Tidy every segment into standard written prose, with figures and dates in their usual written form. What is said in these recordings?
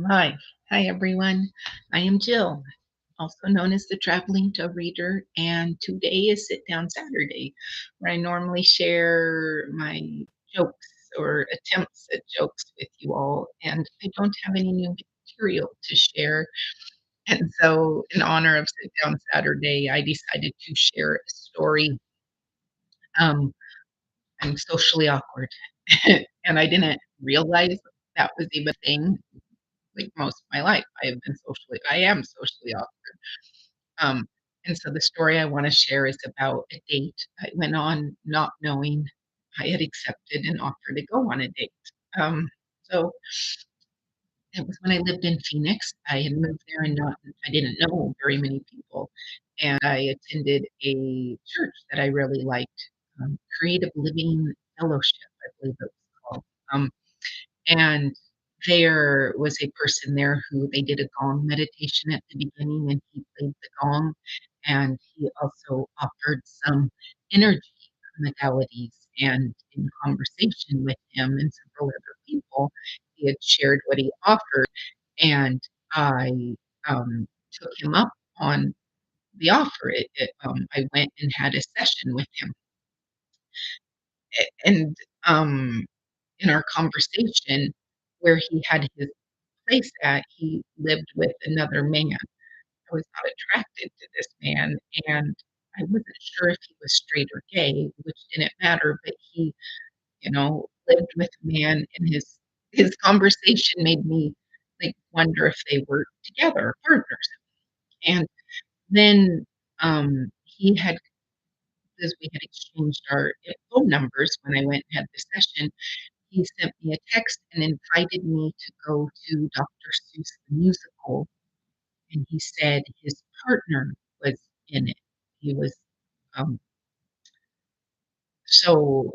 Hi. Hi, everyone. I am Jill, also known as the Traveling to Reader, and today is Sit Down Saturday, where I normally share my jokes or attempts at jokes with you all. And I don't have any new material to share. And so, in honor of Sit Down Saturday, I decided to share a story. Um, I'm socially awkward, and I didn't realize that was even a thing. Like most of my life, I am socially awkward. Um, and so the story I wanna share is about a date I went on not knowing I had accepted an offer to go on a date. Um, so it was when I lived in Phoenix. I had moved there and I didn't know very many people, and I attended a church that I really liked, Creative Living Fellowship, I believe it was called. And there was a person there who they did a gong meditation at the beginning, and he played the gong, and he also offered some energy modalities, and in conversation with him and several other people, he had shared what he offered, and I, took him up on the offer. I went and had a session with him, and, in our conversation where he had his place at, he lived with another man. I was not attracted to this man, and I wasn't sure if he was straight or gay, which didn't matter, but he, lived with a man, and his conversation made me, like, wonder if they were together, partners. And then, he had because we had exchanged our, phone numbers when I went and had the session, he sent me a text and invited me to go to Dr. Seuss the musical, and he said his partner was in it. He was, um so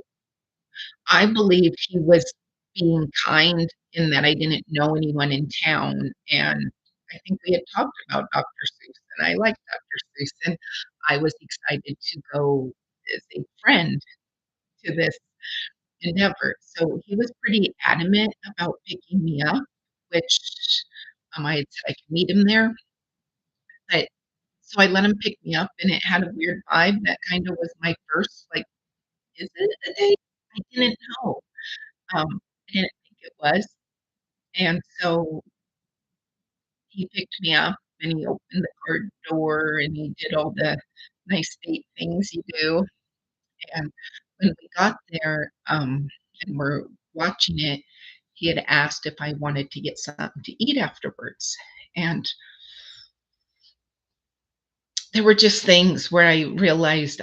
I believe he was being kind in that I didn't know anyone in town, and I think we had talked about Dr. Seuss, and I liked Dr. Seuss, and I was excited to go as a friend to this endeavor. So he was pretty adamant about picking me up, which, I had said I could meet him there, but so I let him pick me up, and it had a weird vibe that kinda was my first, like, "Is it a date?" I didn't know. I didn't think it was, and so he picked me up, and he opened the car door, and he did all the nice date things you do, and when we got there, and we're watching it, he had asked if I wanted to get something to eat afterwards, and there were just things where I realized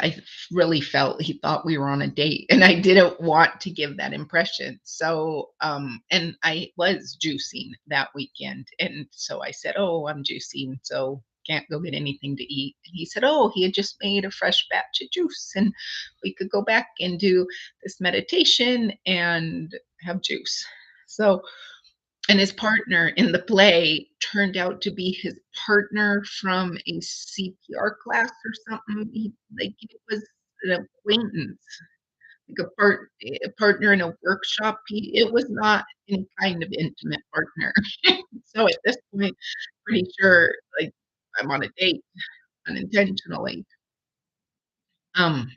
really felt he thought we were on a date, and I didn't want to give that impression. So, and I was juicing that weekend, and so I said, "Oh, I'm juicing, so can't go get anything to eat." And he said, "Oh, he had just made a fresh batch of juice, and we could go back and do this meditation and have juice." So and his partner in the play turned out to be his partner from a CPR class or something. It was an acquaintance, like a partner in a workshop. It was not any kind of intimate partner. So at this point, pretty sure, like, I'm on a date unintentionally. Um,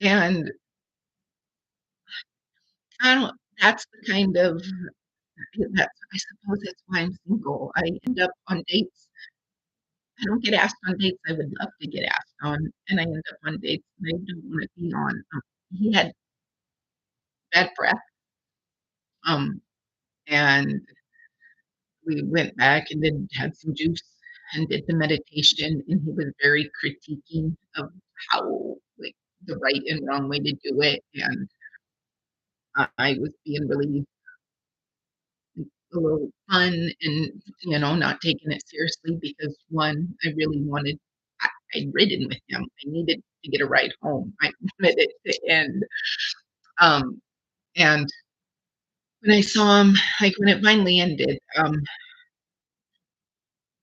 and I don't that's the kind of that's I suppose that's why I'm single. I end up on dates I don't get asked on dates I would love to get asked on, and I end up on dates that I don't wanna be on. He had bad breath, um, and we went back and then had some juice and did the meditation, and he was very critiquing of how, like, the right and wrong way to do it, and I was being really a little fun and, not taking it seriously because, 1, I really wanted I'd ridden with him. I needed to get a ride home. I wanted it to end. Um, and when I saw him, like, when it finally ended,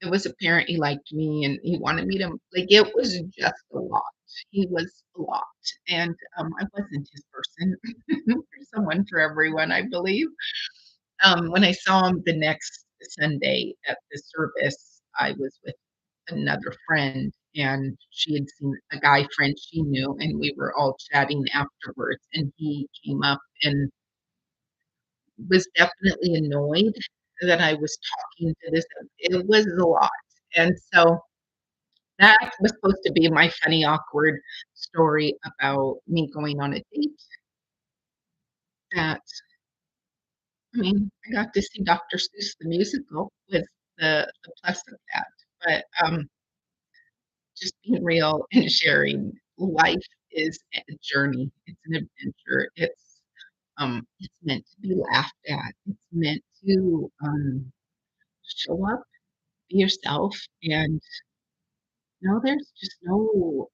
it was apparent he liked me and he wanted me to like, it was just a lot. he was a lot, and, I wasn't his person. There's someone for everyone, I believe. When I saw him the next Sunday at the service, I was with another friend, and she had seen a guy friend she knew, and we were all chatting afterwards, and he came up and was definitely annoyed that I was talking to this. It was a lot, and so that was supposed to be my funny, awkward story about me going on a date that I mean, I got to see Dr. Seuss the musical with the plus of that, but, just being real and sharing life is a journey, it's an adventure, it's meant to be laughed at, it's meant to, show up, be yourself, and, there's just no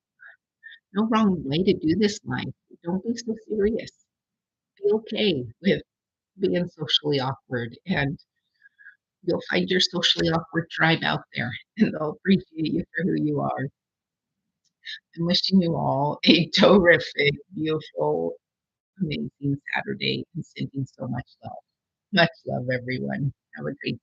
wrong way to do this life. Don't be so serious. Be okay with being socially awkward, and you'll find your socially awkward tribe out there, and they'll appreciate you for who you are. I'm wishing you all a terrific, beautiful, amazing Saturday and sending so much love. Much love, everyone. Have a great